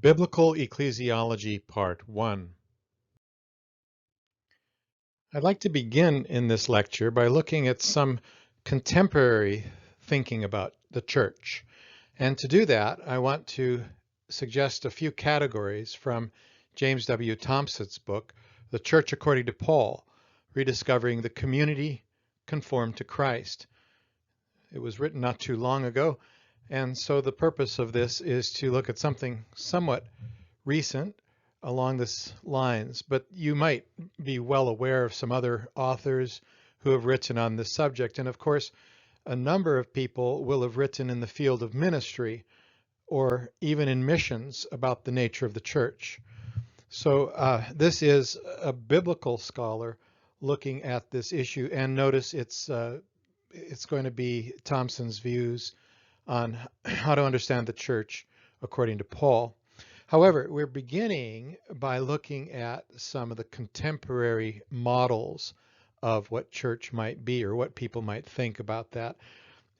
Biblical Ecclesiology Part 1. I'd like to begin in this lecture by looking at some contemporary thinking about the church. And to do that, I want to suggest a few categories from James W. Thompson's book, The Church According to Paul, Rediscovering the Community Conformed to Christ. It was written not too long ago, and so the purpose of this is to look at something somewhat recent along this lines, but you might be well aware of some other authors who have written on this subject. And of course, a number of people will have written in the field of ministry or even in missions about the nature of the church. So this is a biblical scholar looking at this issue, and notice it's going to be Thompson's views on how to understand the church according to Paul. However, we're beginning by looking at some of the contemporary models of what church might be or what people might think about that.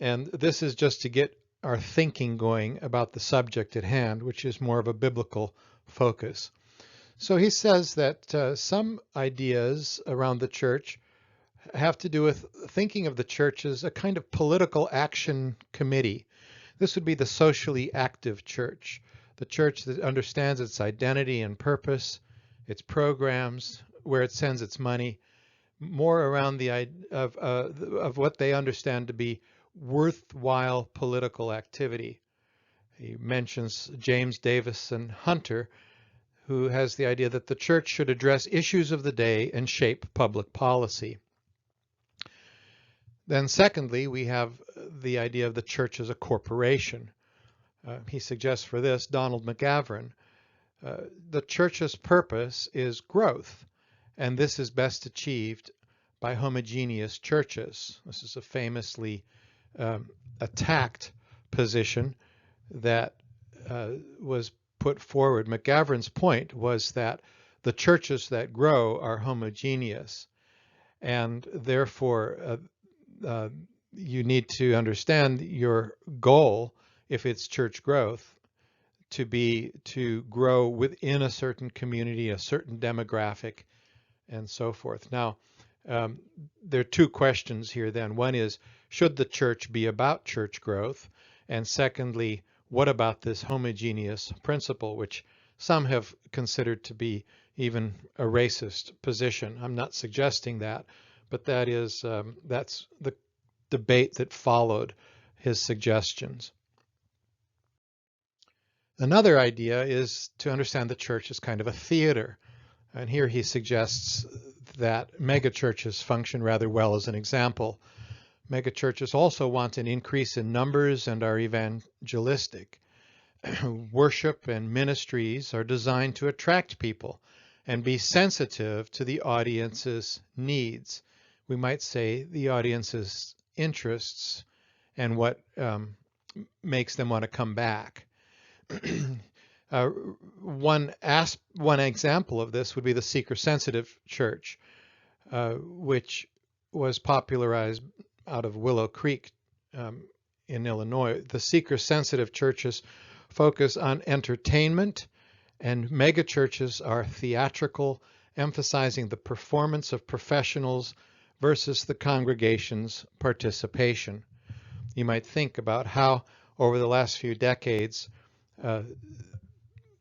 And this is just to get our thinking going about the subject at hand, which is more of a biblical focus. So he says that some ideas around the church have to do with thinking of the church as a kind of political action committee. This would be the socially active church, the church that understands its identity and purpose, its programs, where it sends its money, more around the idea of what they understand to be worthwhile political activity. He mentions James Davison Hunter, who has the idea that the church should address issues of the day and shape public policy. Then secondly, we have the idea of the church as a corporation. He suggests for this Donald McGavran. The church's purpose is growth, and this is best achieved by homogeneous churches. This is a famously attacked position that was put forward. McGavran's point was that the churches that grow are homogeneous, and therefore you need to understand your goal, if it's church growth, to be to grow within a certain community, a certain demographic, and so forth. Now, there are two questions here then. One is, should the church be about church growth? And secondly, what about this homogeneous principle, which some have considered to be even a racist position? I'm not suggesting that, but that's the debate that followed his suggestions. Another idea is to understand the church as kind of a theater. And here he suggests that megachurches function rather well as an example. Megachurches also want an increase in numbers and are evangelistic. Worship and ministries are designed to attract people and be sensitive to the audience's needs. We might say the audience's interests and what makes them want to come back. One example of this would be the seeker-sensitive church, which was popularized out of Willow Creek in Illinois. The seeker-sensitive churches focus on entertainment, and megachurches are theatrical, emphasizing the performance of professionals versus the congregation's participation. You might think about how over the last few decades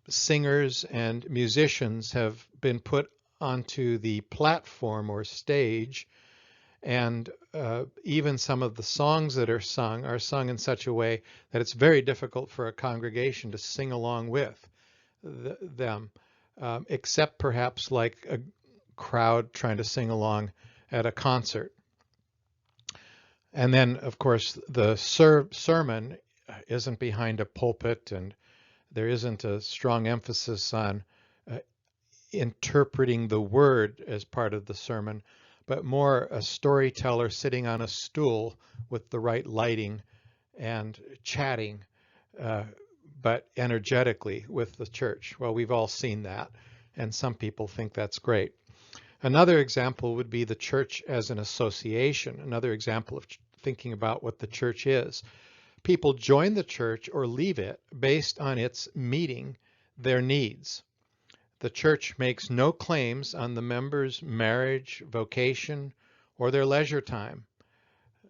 singers and musicians have been put onto the platform or stage, and even some of the songs that are sung in such a way that it's very difficult for a congregation to sing along with them, except perhaps like a crowd trying to sing along at a concert. And then, of course, the sermon isn't behind a pulpit, and there isn't a strong emphasis on interpreting the word as part of the sermon, but more a storyteller sitting on a stool with the right lighting and chatting, but energetically with the church. Well, we've all seen that, and some people think that's great. Another example would be the church as an association, another example of thinking about what the church is. People join the church or leave it based on its meeting their needs. The church makes no claims on the members' marriage, vocation, or their leisure time.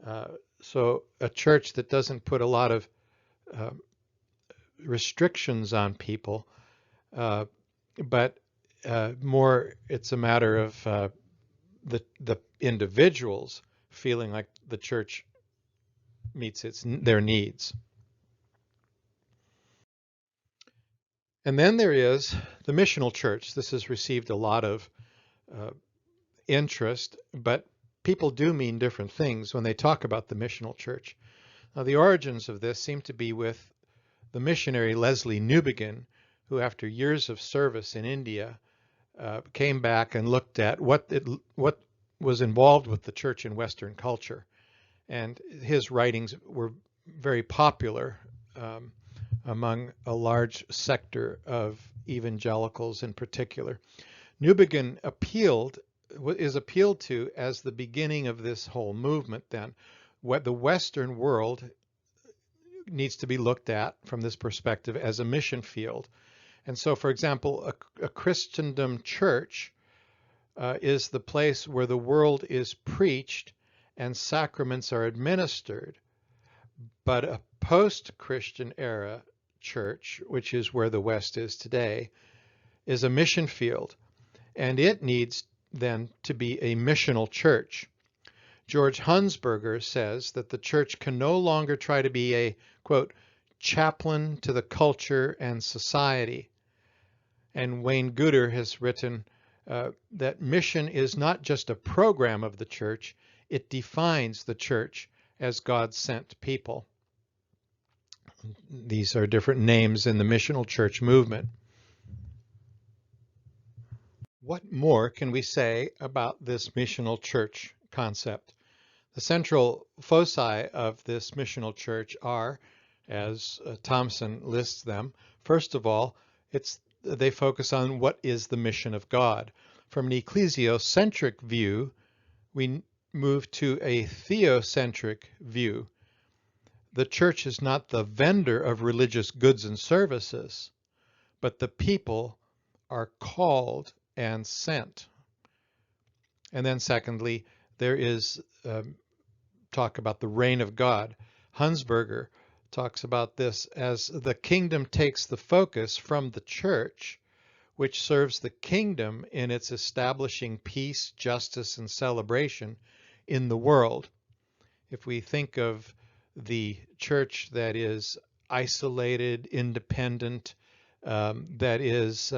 Uh, so a church that doesn't put a lot of uh, restrictions on people, uh, but more it's a matter of the individuals feeling like the church meets their needs. And then there is the missional church. This has received a lot of uh, interest, but people do mean different things when they talk about the missional church. Now, the origins of this seem to be with the missionary Leslie Newbigin, who after years of service in India came back and looked at what was involved with the church in Western culture. And his writings were very popular among a large sector of evangelicals in particular. Newbigin is appealed to as the beginning of this whole movement then. What the Western world needs to be looked at from this perspective as a mission field. And so, for example, a Christendom church is the place where the world is preached and sacraments are administered. But a post-Christian era church, which is where the West is today, is a mission field. And it needs then to be a missional church. George Hunsberger says that the church can no longer try to be a, quote, chaplain to the culture and society. And Wayne Gooder has written that mission is not just a program of the church, it defines the church as God's sent people. These are different names in the missional church movement. What more can we say about this missional church concept? The central foci of this missional church are, as Thompson lists them, first of all, they focus on what is the mission of God. From an ecclesiocentric view, we move to a theocentric view. The church is not the vendor of religious goods and services, but the people are called and sent. And then secondly, there is talk about the reign of God. Hunsberger talks about this as the kingdom takes the focus from the church, which serves the kingdom in its establishing peace, justice, and celebration in the world. If we think of the church that is isolated, independent, that is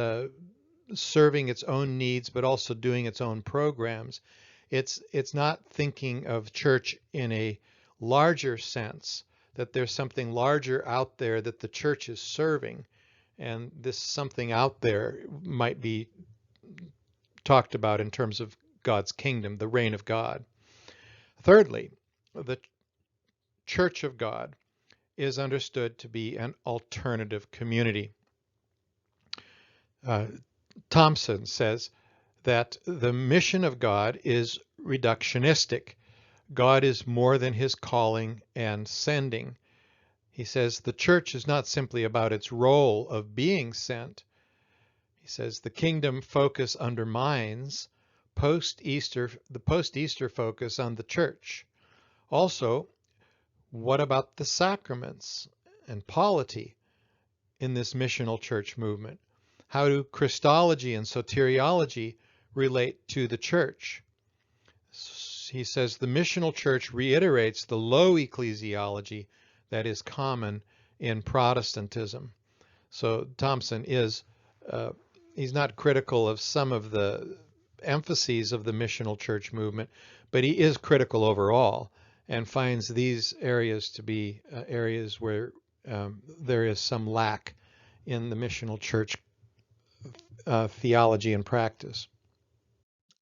serving its own needs, but also doing its own programs, it's not thinking of church in a larger sense, that there's something larger out there that the church is serving. And this something out there might be talked about in terms of God's kingdom, the reign of God. Thirdly, the Church of God is understood to be an alternative community. Thompson says that the mission of God is reductionistic. God is more than his calling and sending. He says the church is not simply about its role of being sent. He says the kingdom focus undermines the post-Easter focus on the church. Also, what about the sacraments and polity in this missional church movement? How do Christology and soteriology relate to the church? He says the missional church reiterates the low ecclesiology that is common in Protestantism. So Thompson is, he's not critical of some of the emphases of the missional church movement, but he is critical overall and finds these areas to be areas where there is some lack in the missional church theology and practice.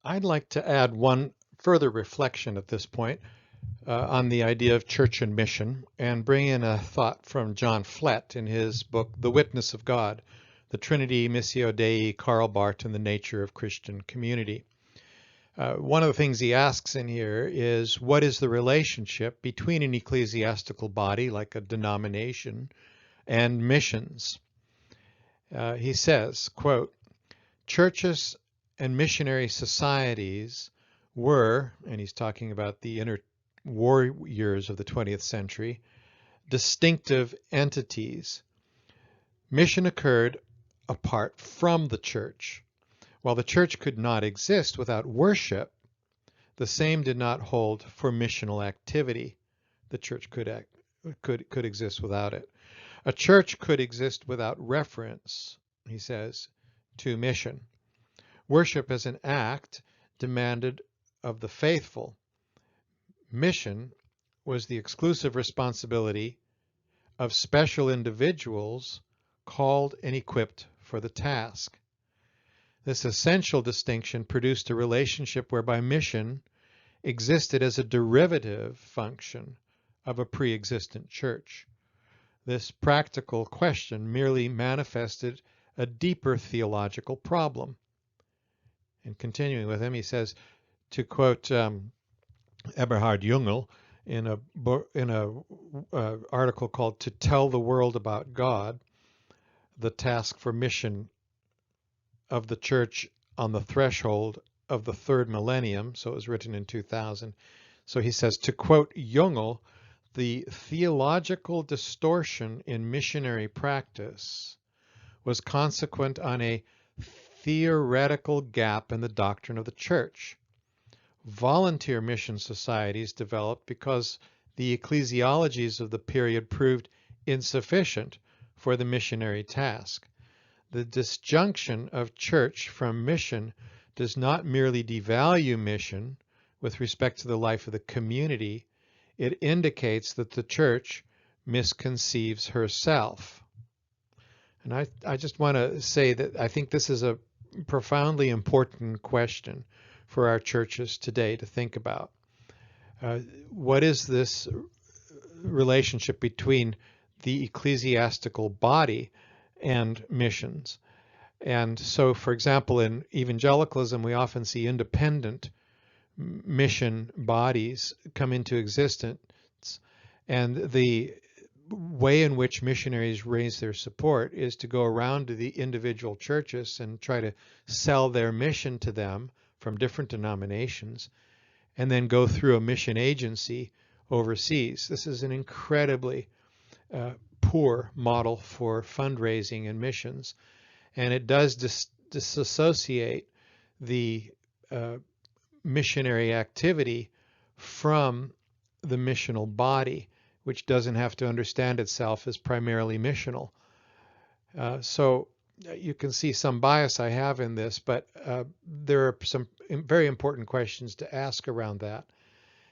I'd like to add one further reflection at this point on the idea of church and mission, and bring in a thought from John Flett in his book, The Witness of God, The Trinity, Missio Dei, Karl Barth, and the Nature of Christian Community. One of the things he asks in here is, what is the relationship between an ecclesiastical body, like a denomination, and missions? He says, quote, churches and missionary societies were, and he's talking about the interwar years of the 20th century, distinctive entities. Mission occurred apart from the church. While the church could not exist without worship, the same did not hold for missional activity. The church could exist without it. A church could exist without reference, he says, to mission. Worship as an act demanded of the faithful. Mission was the exclusive responsibility of special individuals called and equipped for the task. This essential distinction produced a relationship whereby mission existed as a derivative function of a pre-existent church. This practical question merely manifested a deeper theological problem. And continuing with him, he says, to quote Eberhard Jungel in a article called "To Tell the World About God: The Task for Mission of the Church on the Threshold of the Third Millennium," so it was written in 2000. So he says, to quote Jungel, the theological distortion in missionary practice was consequent on a theoretical gap in the doctrine of the church. Volunteer mission societies developed because the ecclesiologies of the period proved insufficient for the missionary task. The disjunction of church from mission does not merely devalue mission with respect to the life of the community, it indicates that the church misconceives herself. And I just want to say that I think this is a profoundly important question for our churches today to think about. What is this relationship between the ecclesiastical body and missions? And so, for example, in evangelicalism, we often see independent mission bodies come into existence, and the way in which missionaries raise their support is to go around to the individual churches and try to sell their mission to them from different denominations, and then go through a mission agency overseas. This is an incredibly poor model for fundraising and missions, and it does disassociate the missionary activity from the missional body, which doesn't have to understand itself as primarily missional. So you can see some bias I have in this, but there are some very important questions to ask around that.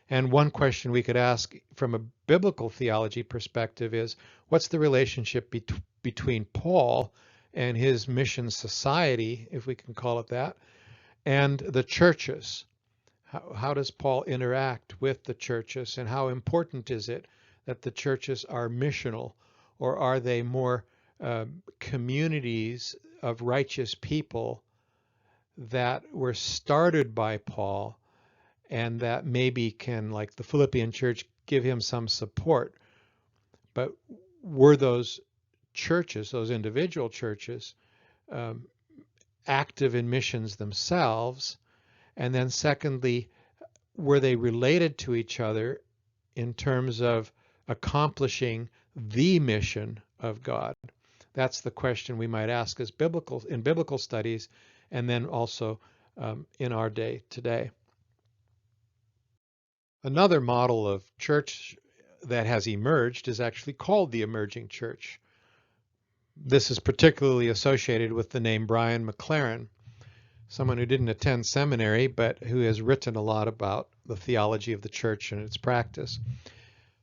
And one question we could ask from a biblical theology perspective is, what's the relationship between Paul and his mission society, if we can call it that, and the churches? How does Paul interact with the churches, and how important is it that the churches are missional, or are they more communities of righteous people that were started by Paul and that maybe can, like the Philippian church, give him some support? But were those churches, those individual churches, active in missions themselves? And then secondly, were they related to each other in terms of accomplishing the mission of God? That's the question we might ask as in biblical studies, and then also in our day today. Another model of church that has emerged is actually called the emerging church. This is particularly associated with the name Brian McLaren, someone who didn't attend seminary, but who has written a lot about the theology of the church and its practice.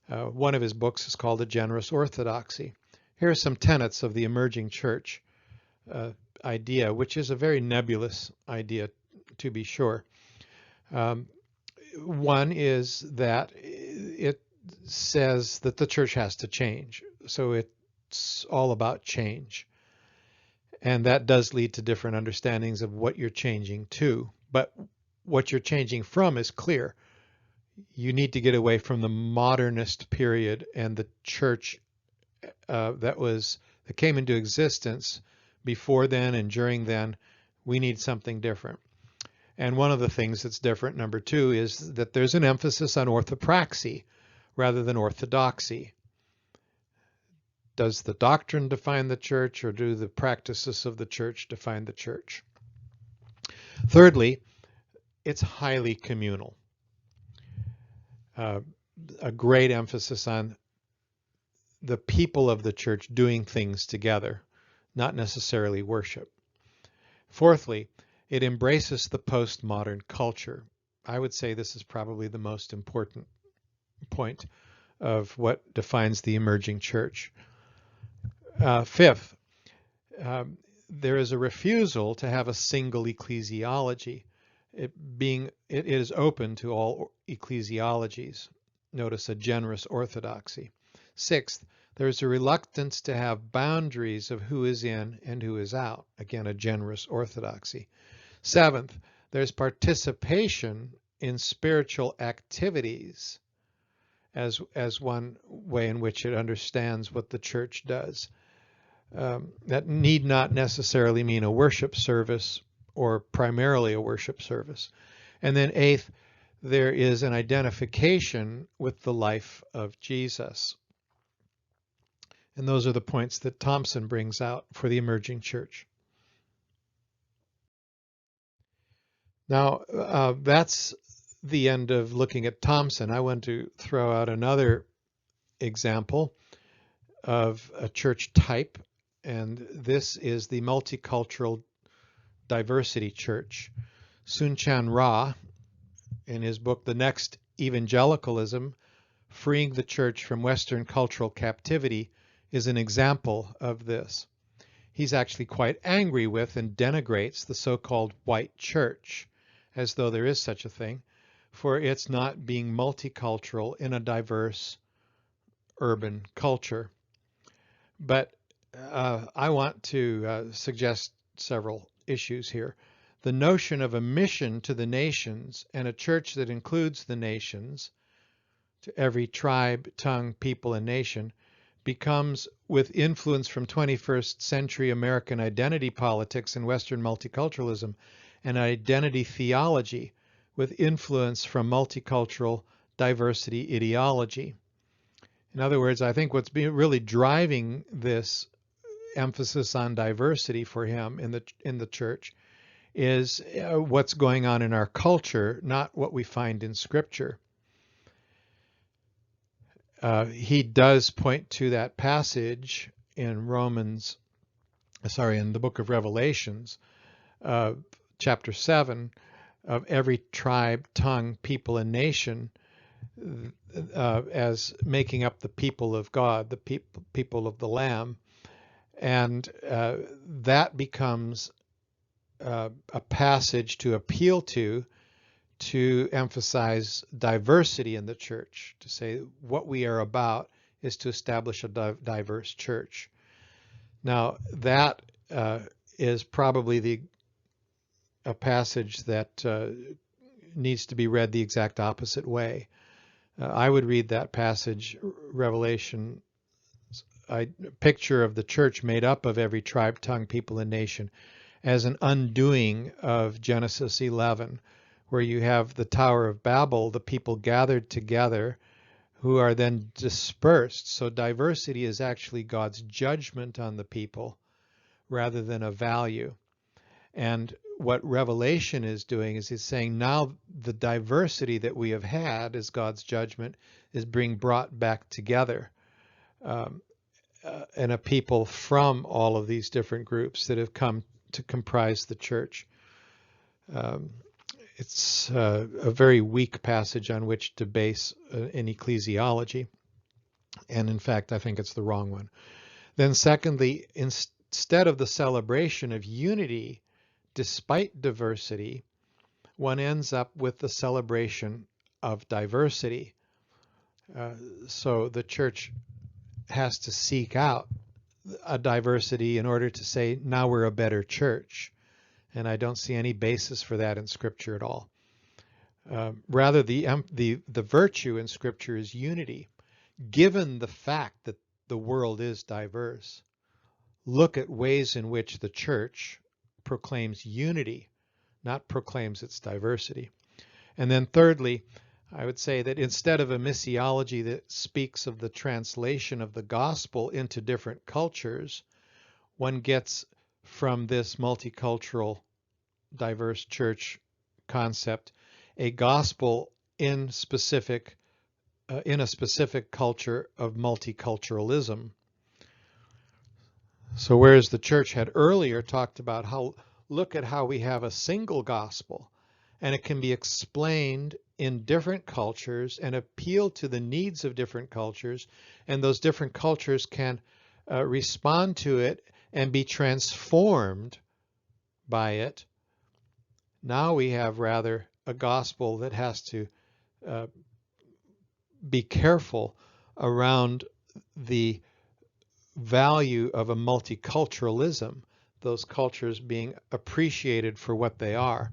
One of his books is called A Generous Orthodoxy. Here are some tenets of the emerging church idea, which is a very nebulous idea, to be sure. One is that it says that the church has to change. So it's all about change. And that does lead to different understandings of what you're changing to. But what you're changing from is clear. You need to get away from the modernist period and the church that came into existence before then and during then. We need something different. And one of the things that's different, number two, is that there's an emphasis on orthopraxy rather than orthodoxy. Does the doctrine define the church, or do the practices of the church define the church? Thirdly, it's highly communal. A great emphasis on the people of the church doing things together, not necessarily worship. Fourthly, it embraces the postmodern culture. I would say this is probably the most important point of what defines the emerging church. Fifth, there is a refusal to have a single ecclesiology. It is open to all ecclesiologies. Notice a generous orthodoxy. Sixth, there's a reluctance to have boundaries of who is in and who is out. Again, a generous orthodoxy. Seventh, there's participation in spiritual activities as one way in which it understands what the church does. That need not necessarily mean a worship service or primarily a worship service. And then eighth, there is an identification with the life of Jesus. And those are the points that Thompson brings out for the emerging church. Now, that's the end of looking at Thompson. I want to throw out another example of a church type, and this is the multicultural diversity church. Soong-Chan Rah, in his book, The Next Evangelicalism, Freeing the Church from Western Cultural Captivity, is an example of this. He's actually quite angry with and denigrates the so-called white church, as though there is such a thing, for it's not being multicultural in a diverse urban culture. But I want to suggest several issues here. The notion of a mission to the nations and a church that includes the nations, to every tribe, tongue, people, and nation, becomes, with influence from 21st century American identity politics and Western multiculturalism, an identity theology with influence from multicultural diversity ideology. In other words, I think what's really driving this emphasis on diversity for him in the church is what's going on in our culture, not what we find in Scripture. He does point to that passage in in the book of Revelations, chapter 7, of every tribe, tongue, people, and nation as making up the people of God, the people of the Lamb. And that becomes a passage to appeal to emphasize diversity in the church, to say what we are about is to establish a diverse church. Now, that is probably a passage that needs to be read the exact opposite way. I would read that passage, Revelation, a picture of the church made up of every tribe, tongue, people, and nation, as an undoing of Genesis 11, where you have the Tower of Babel, the people gathered together who are then dispersed. So diversity is actually God's judgment on the people rather than a value. And what Revelation is doing is he's saying now the diversity that we have had as God's judgment is being brought back together. And a people from all of these different groups that have come to comprise the church. It's a very weak passage on which to base an ecclesiology. And in fact, I think it's the wrong one. Then secondly, instead of the celebration of unity despite diversity, one ends up with the celebration of diversity. So the church has to seek out a diversity in order to say, now we're a better church. And I don't see any basis for that in Scripture at all. Rather, the virtue in Scripture is unity, given the fact that the world is diverse. look at ways in which the church proclaims unity, not proclaims its diversity. And then thirdly, I would say that instead of a missiology that speaks of the translation of the gospel into different cultures, one gets from this multicultural, diverse church concept a gospel in a specific culture of multiculturalism. So whereas the church had earlier talked about look at how we have a single gospel and it can be explained in different cultures and appeal to the needs of different cultures, and those different cultures can respond to it and be transformed by it. Now we have rather a gospel that has to be careful around the value of a multiculturalism, those cultures being appreciated for what they are.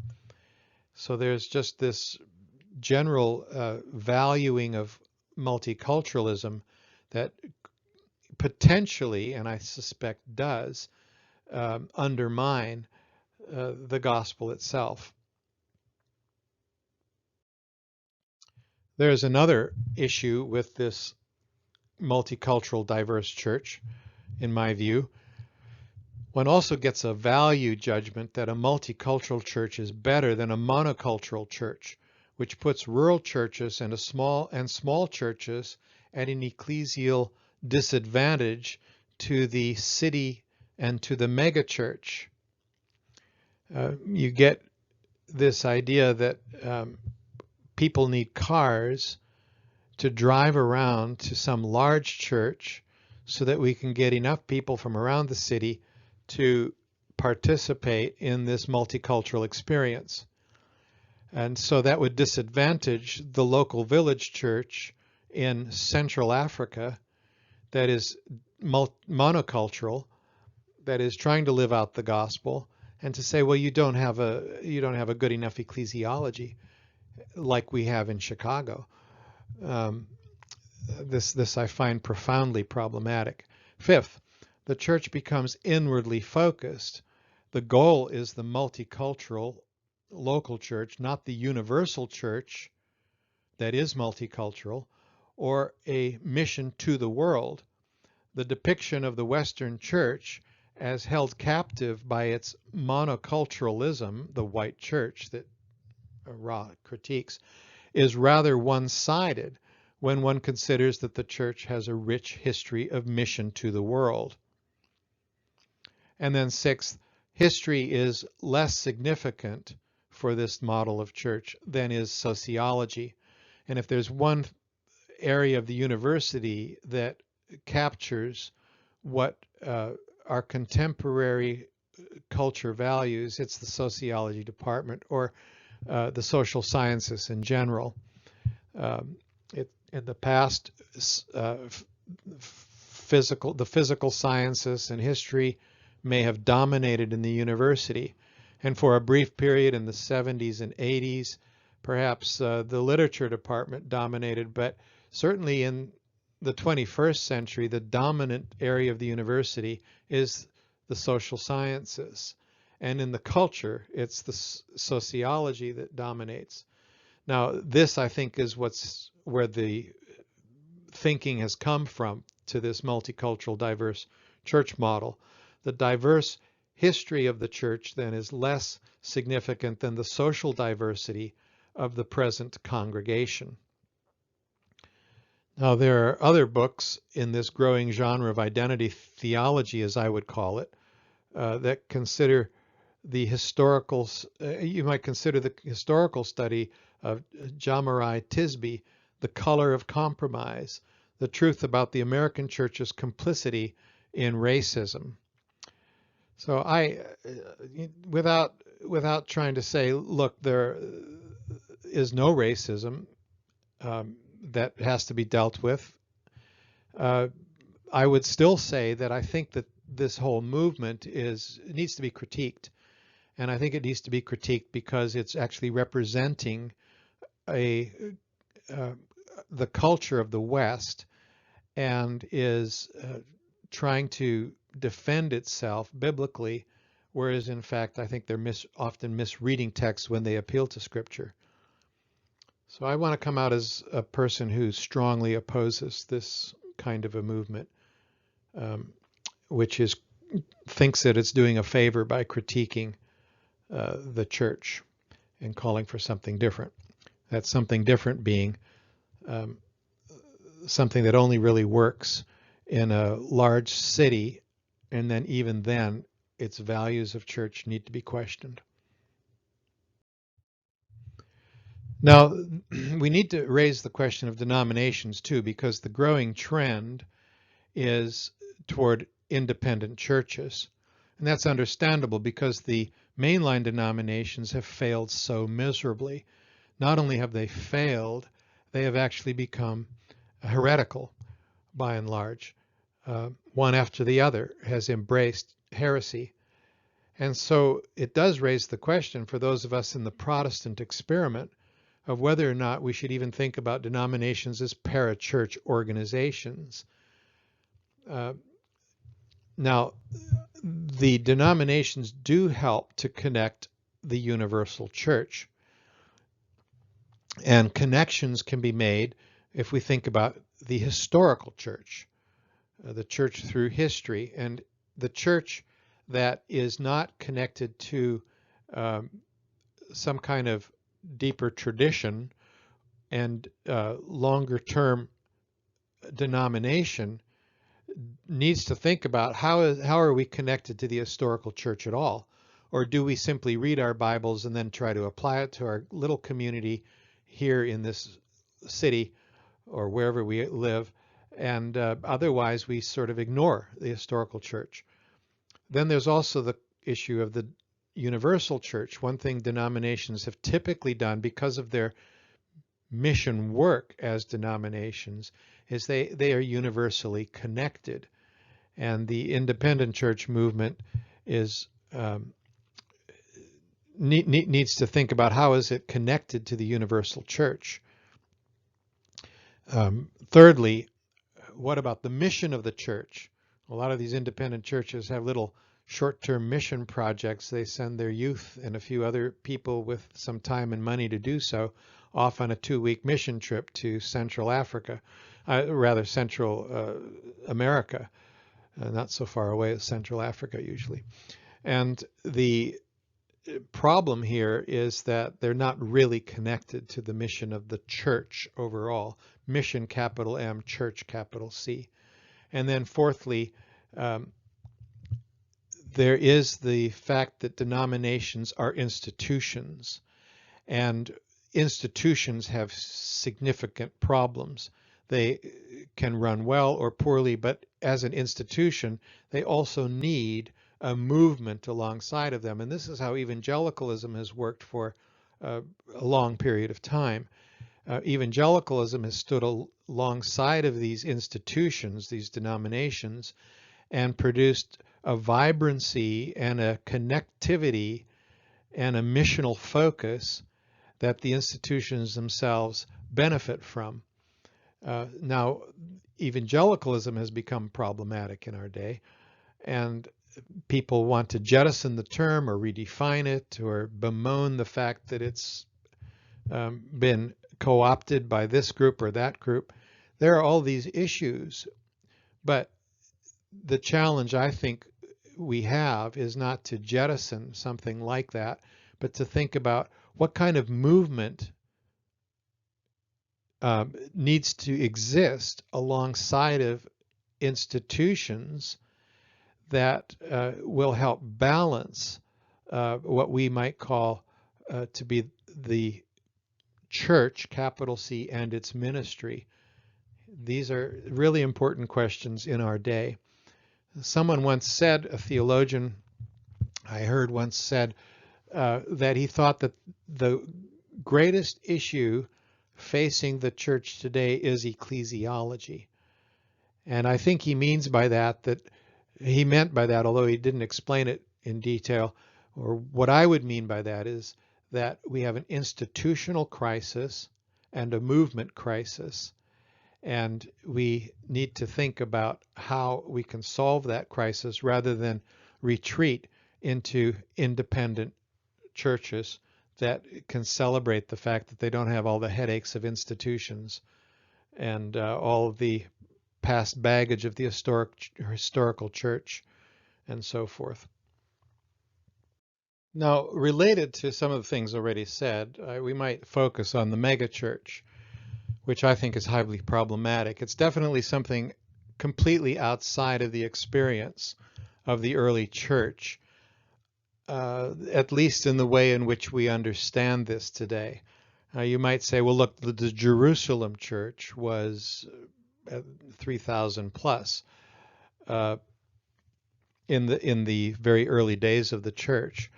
So there's just this general valuing of multiculturalism that potentially, and I suspect does, undermine the gospel itself. There's another issue with this multicultural, diverse church, in my view. One also gets a value judgment that a multicultural church is better than a monocultural church, which puts rural churches and small churches at an ecclesial disadvantage to the city and to the megachurch. You get this idea that people need cars to drive around to some large church so that we can get enough people from around the city to participate in this multicultural experience. And so that would disadvantage the local village church in Central Africa that is monocultural, that is trying to live out the gospel, and to say, well, you don't have a good enough ecclesiology like we have in Chicago. This I find profoundly problematic. Fifth, the church becomes inwardly focused. The goal is the multicultural local church, not the universal church that is multicultural, or a mission to the world. The depiction of the Western church as held captive by its monoculturalism, the white church that Ra critiques, is rather one-sided when one considers that the church has a rich history of mission to the world. And then sixth, history is less significant for this model of church than is sociology. And if there's one area of the university that captures what our contemporary culture values, it's the sociology department, or the social sciences in general. In the past, the physical sciences and history may have dominated in the university. And for a brief period in the 70s and 80s, perhaps the literature department dominated, but certainly in the 21st century, the dominant area of the university is the social sciences. And in the culture, it's the sociology that dominates. Now, this, I think, is where the thinking has come from to this multicultural, diverse church model. The diverse history of the church, then, is less significant than the social diversity of the present congregation. Now, there are other books in this growing genre of identity theology, as I would call it, that consider the historical, you might consider the historical study of Jamarai Tisby, The Color of Compromise, the truth about the American church's complicity in racism. So without trying to say, look, there is no racism that has to be dealt with, I would still say that I think that this whole movement needs to be critiqued. And I think it needs to be critiqued because it's actually representing the culture of the West and is trying to defend itself biblically, whereas in fact I think they're often misreading texts when they appeal to Scripture. So I want to come out as a person who strongly opposes this kind of a movement, which thinks that it's doing a favor by critiquing the church and calling for something different. That something different being something that only really works in a large city, and then even then, its values of church need to be questioned. Now, we need to raise the question of denominations too, because the growing trend is toward independent churches. And that's understandable because the mainline denominations have failed so miserably. Not only have they failed, they have actually become heretical by and large. One after the other has embraced heresy. And so it does raise the question for those of us in the Protestant experiment of whether or not we should even think about denominations as parachurch organizations. Now, the denominations do help to connect the universal church. And connections can be made if we think about the historical church, the church through history, and the church that is not connected to some kind of deeper tradition and longer-term denomination needs to think about how are we connected to the historical church at all? Or do we simply read our Bibles and then try to apply it to our little community here in this city or wherever we live, and otherwise we sort of ignore the historical church? Then there's also the issue of the universal church. One thing denominations have typically done because of their mission work as denominations is they are universally connected. And the independent church movement is needs to think about how is it connected to the universal church. Thirdly, what about the mission of the church? A lot of these independent churches have little short-term mission projects. They send their youth and a few other people with some time and money to do so off on a 2-week mission trip to Central Africa, Central America, not so far away as Central Africa usually. And the problem here is that they're not really connected to the mission of the church overall. Mission, capital M, church, capital C. And then fourthly, there is the fact that denominations are institutions, and institutions have significant problems. They can run well or poorly, but as an institution, they also need a movement alongside of them. And this is how evangelicalism has worked for a long period of time. Evangelicalism has stood alongside of these institutions, these denominations, and produced a vibrancy and a connectivity and a missional focus that the institutions themselves benefit from. Now, evangelicalism has become problematic in our day, and people want to jettison the term or redefine it or bemoan the fact that it's been co-opted by this group or that group. There are all these issues, but the challenge I think we have is not to jettison something like that, but to think about what kind of movement needs to exist alongside of institutions that will help balance what we might call to be the church, capital C, and its ministry. These are really important questions in our day. Someone once said, a theologian I heard once said, that he thought that the greatest issue facing the church today is ecclesiology. And I think he means by that, he meant by that, although he didn't explain it in detail, or what I would mean by that is that we have an institutional crisis and a movement crisis. And we need to think about how we can solve that crisis rather than retreat into independent churches that can celebrate the fact that they don't have all the headaches of institutions and all of the past baggage of the historical church and so forth. Now, related to some of the things already said, we might focus on the megachurch, which I think is highly problematic. It's definitely something completely outside of the experience of the early church, at least in the way in which we understand this today. You might say, well, look, the Jerusalem church was 3,000 plus in the very early days of the church.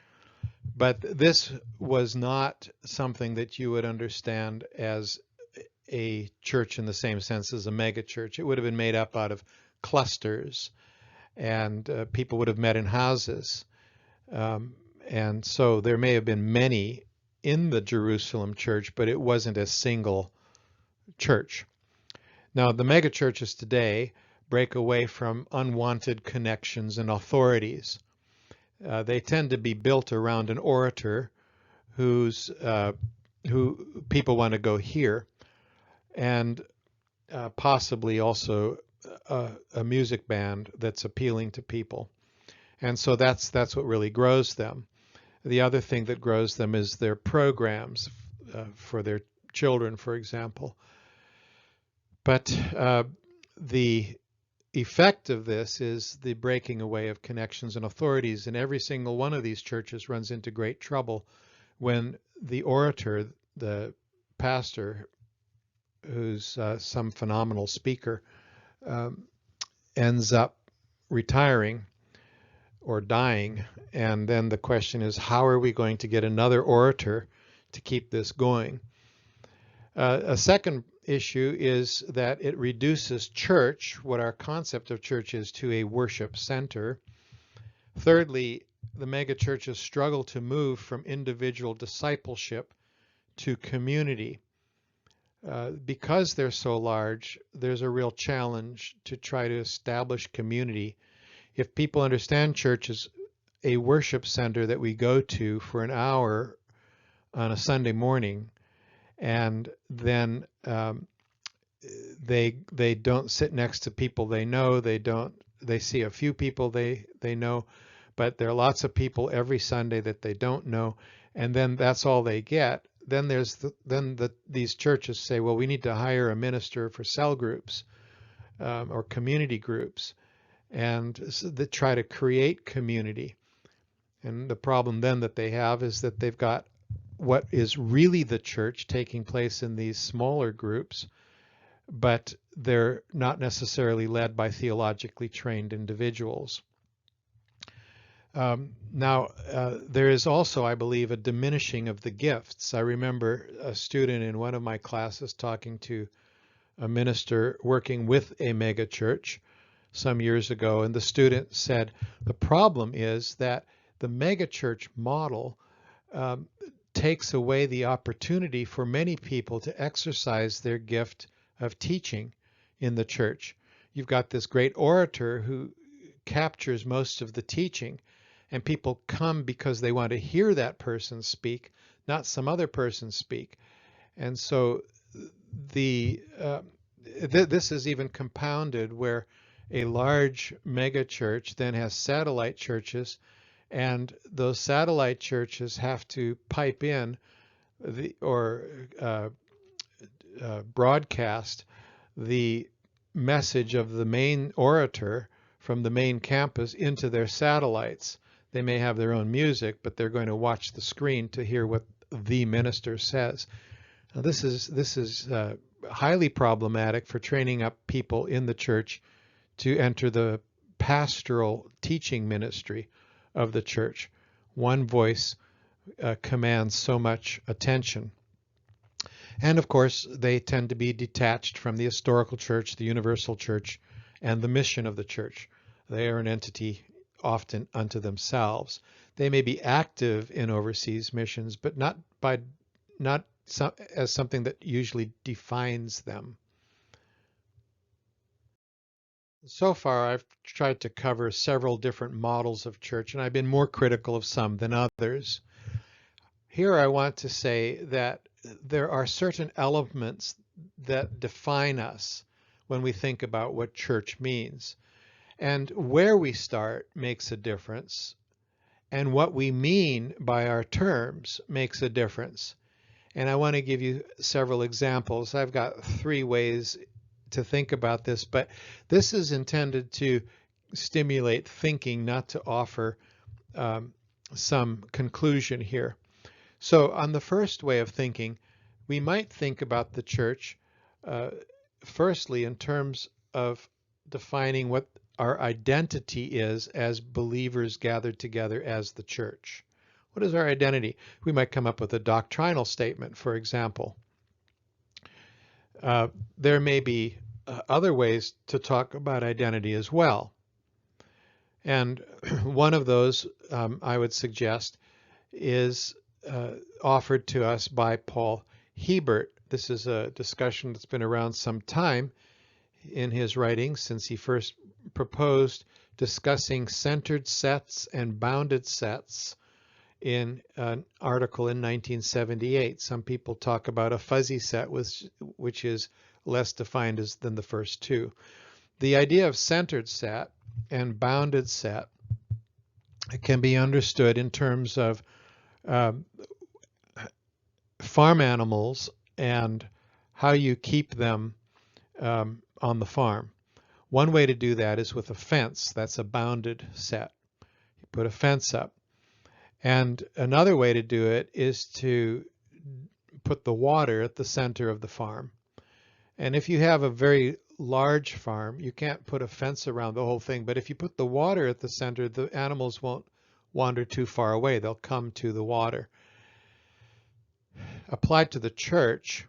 But this was not something that you would understand as a church in the same sense as a megachurch. It would have been made up out of clusters, and people would have met in houses. And so there may have been many in the Jerusalem church, but it wasn't a single church. Now, the megachurches today break away from unwanted connections and authorities. They tend to be built around an orator who people want to go hear, and possibly also a music band that's appealing to people. And so that's what really grows them. The other thing that grows them is their programs for their children, for example. But the effect of this is the breaking away of connections and authorities, and every single one of these churches runs into great trouble when the orator, the pastor, who's some phenomenal speaker, ends up retiring or dying. And then the question is, how are we going to get another orator to keep this going? A second issue is that it reduces church, what our concept of church is, to a worship center. Thirdly, the megachurches struggle to move from individual discipleship to community. Because they're so large, there's a real challenge to try to establish community. If people understand church as a worship center that we go to for an hour on a Sunday morning, and then they don't sit next to people they know, they see a few people they know, but there are lots of people every Sunday that they don't know, and then that's all they get. Then these churches say, well, we need to hire a minister for cell groups or community groups, and they try to create community. And the problem then that they have is that they've got what is really the church taking place in these smaller groups, but they're not necessarily led by theologically trained individuals. There is also, I believe, a diminishing of the gifts. I remember a student in one of my classes talking to a minister working with a mega church some years ago, and the student said, the problem is that the mega church model takes away the opportunity for many people to exercise their gift of teaching in the church. You've got this great orator who captures most of the teaching, and people come because they want to hear that person speak, not some other person speak. And so this is even compounded where a large mega church then has satellite churches, and those satellite churches have to pipe in or broadcast the message of the main orator from the main campus into their satellites. They may have their own music, but they're going to watch the screen to hear what the minister says. Now, this is highly problematic for training up people in the church to enter the pastoral teaching ministry of the church. One voice commands so much attention. And of course, they tend to be detached from the historical church, the universal church, and the mission of the church. They are an entity often unto themselves. They may be active in overseas missions, but not as something that usually defines them. So far, I've tried to cover several different models of church, and I've been more critical of some than others. Here, I want to say that there are certain elements that define us when we think about what church means. And where we start makes a difference, and what we mean by our terms makes a difference. And I want to give you several examples. I've got 3 ways to think about this, but this is intended to stimulate thinking, not to offer um, some conclusion here. So on the first way of thinking, we might think about the church uh, firstly in terms of defining what our identity is as believers gathered together as the church. What is our identity? We might come up with a doctrinal statement, for example. There may be other ways to talk about identity as well. And one of those, I would suggest, is offered to us by Paul Hebert. This is a discussion that's been around some time in his writings since he first proposed discussing centered sets and bounded sets in an article in 1978. Some people talk about a fuzzy set, which is less defined than the first 2. The idea of centered set and bounded set can be understood in terms of farm animals and how you keep them on the farm. One way to do that is with a fence. That's a bounded set. You put a fence up. And another way to do it is to put the water at the center of the farm. And if you have a very large farm, you can't put a fence around the whole thing. But if you put the water at the center, the animals won't wander too far away. They'll come to the water. Applied to the church,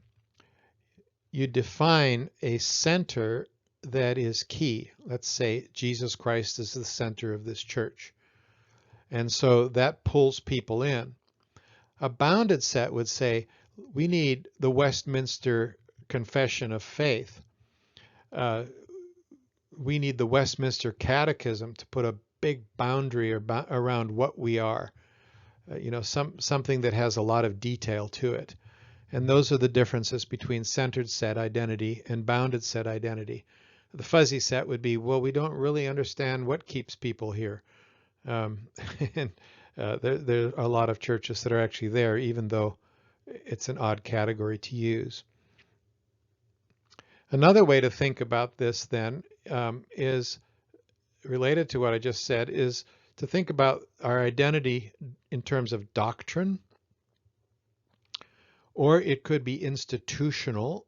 you define a center that is key. Let's say Jesus Christ is the center of this church. And so that pulls people in. A bounded set would say, we need the Westminster Confession of Faith. We need the Westminster Catechism to put a big boundary around what we are. Something that has a lot of detail to it. And those are the differences between centered set identity and bounded set identity. The fuzzy set would be, well, we don't really understand what keeps people here. And there are a lot of churches that are actually there, even though it's an odd category to use. Another way to think about this then is related to what I just said, is to think about our identity in terms of doctrine, or it could be institutional,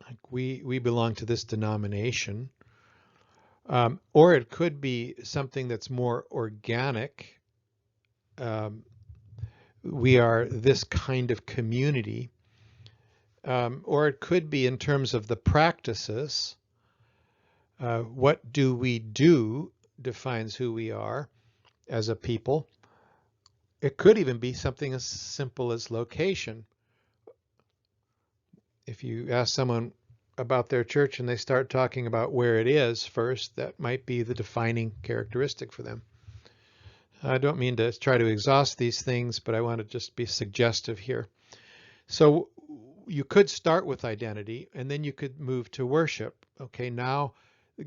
like we belong to this denomination, or it could be something that's more organic. We are this kind of community, or it could be in terms of the practices. What do we do defines who we are as a people. It could even be something as simple as location. If you ask someone about their church and they start talking about where it is first, that might be the defining characteristic for them. I don't mean to try to exhaust these things, but I want to just be suggestive here. So you could start with identity, and then you could move to worship. Okay, now,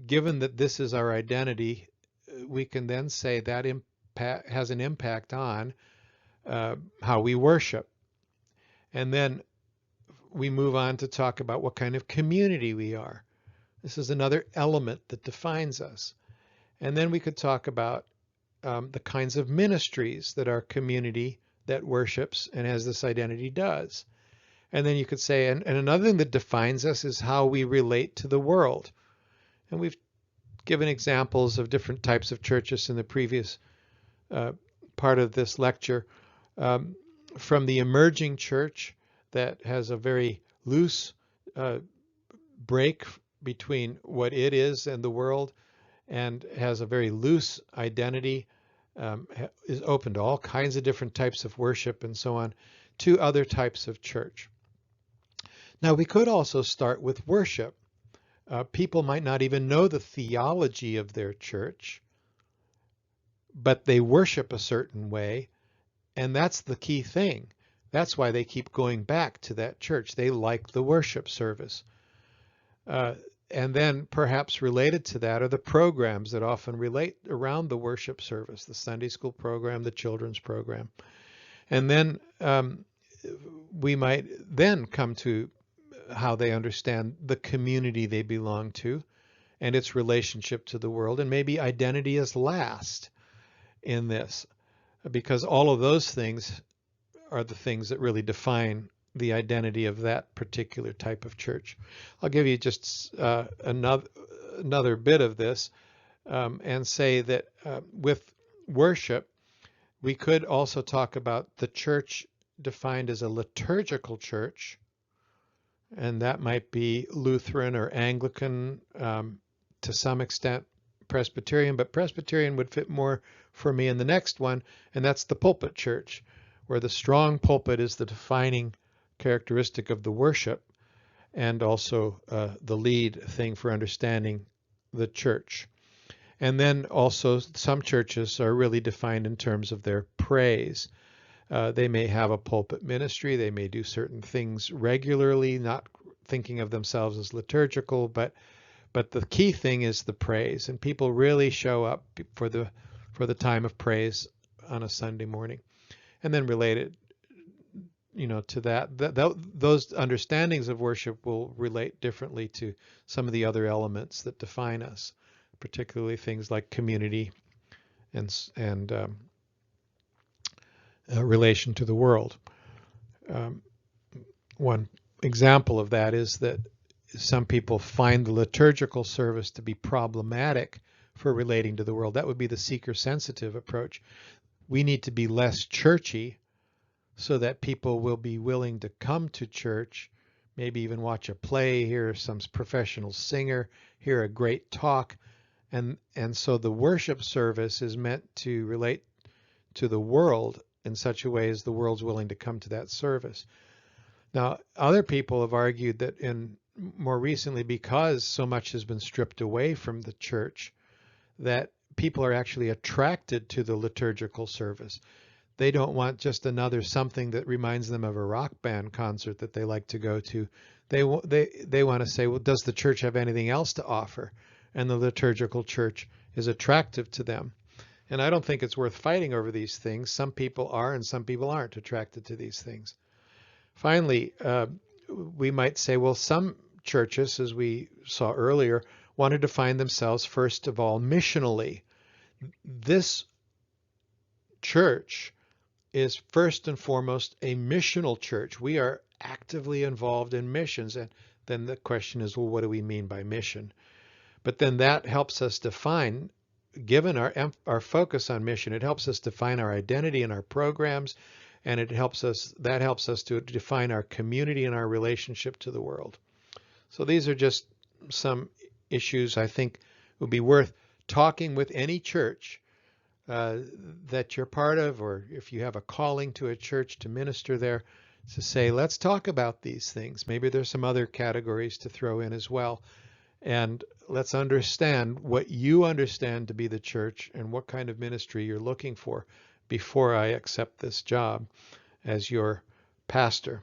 given that this is our identity, we can then say that has an impact on how we worship. And then we move on to talk about what kind of community we are. This is another element that defines us. And then we could talk about the kinds of ministries that our community that worships and has this identity does. And then you could say, and another thing that defines us is how we relate to the world. And we've given examples of different types of churches in the previous part of this lecture. From the emerging church that has a very loose break between what it is and the world, and has a very loose identity, is open to all kinds of different types of worship and so on, to other types of church. Now, we could also start with worship. People might not even know the theology of their church, but they worship a certain way, and that's the key thing. That's why they keep going back to that church. They like the worship service. Uh, and then perhaps related to that are the programs that often relate around the worship service, the Sunday school program, the children's program. And then we might then come to how they understand the community they belong to and its relationship to the world, and maybe identity is last in this, because all of those things are the things that really define the identity of that particular type of church. I'll give you just another bit of this and say that with worship, we could also talk about the church defined as a liturgical church, and that might be Lutheran or Anglican, to some extent Presbyterian, but Presbyterian would fit more for me in the next one, and that's the pulpit church, where the strong pulpit is the defining characteristic of the worship and also the lead thing for understanding the church. And then also some churches are really defined in terms of their praise. They may have a pulpit ministry. They may do certain things regularly, not thinking of themselves as liturgical, but the key thing is the praise, and people really show up for the time of praise on a Sunday morning. And then related, to that, those understandings of worship will relate differently to some of the other elements that define us, particularly things like community and relation to the world. One example of that is that some people find the liturgical service to be problematic for relating to the world. That would be the seeker-sensitive approach. We need to be less churchy so that people will be willing to come to church, maybe even watch a play, hear some professional singer, hear a great talk. And so the worship service is meant to relate to the world in such a way as the world's willing to come to that service. Now, other people have argued that more recently, because so much has been stripped away from the church, that people are actually attracted to the liturgical service. They don't want just another something that reminds them of a rock band concert that they like to go to. They want to say, well, does the church have anything else to offer? And the liturgical church is attractive to them. And I don't think it's worth fighting over these things. Some people are and some people aren't attracted to these things. Finally, we might say, well, some churches, as we saw earlier, want to define themselves, first of all, missionally. This church is first and foremost a missional church. We are actively involved in missions. And then the question is, well, what do we mean by mission? But then that helps us define, given our focus on mission, it helps us define our identity in our programs, and that helps us to define our community and our relationship to the world. So these are just some issues I think would be worth talking with any church that you're part of, or if you have a calling to a church to minister there, to say, let's talk about these things. Maybe there's some other categories to throw in as well. And let's understand what you understand to be the church and what kind of ministry you're looking for before I accept this job as your pastor.